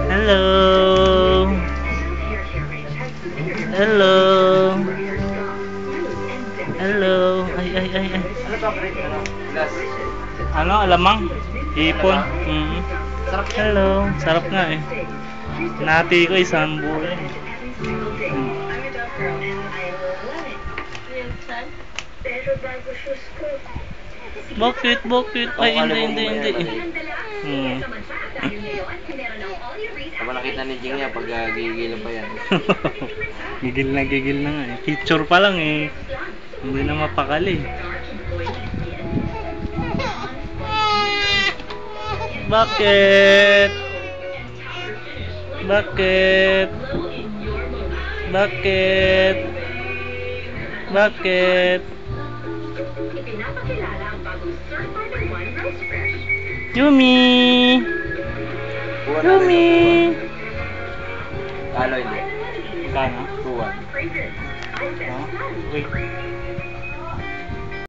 Hello. Hello. Hello. Ay, ay, ay, ay. Ano, alamang? Hipon. Hello. Sarap nga eh. Nati ko isang buo. Bakit? Bakit? Ay, hindi. Tama nakita ni Jing niya pag gigil pa yan. Gigil na nga eh. Picture pa lang eh. Hindi na mapakali. Bakit? Bakit? Bakit? Bakit? Yumi! Yumi! Kalo hindi. Kano? 2-1. Wait.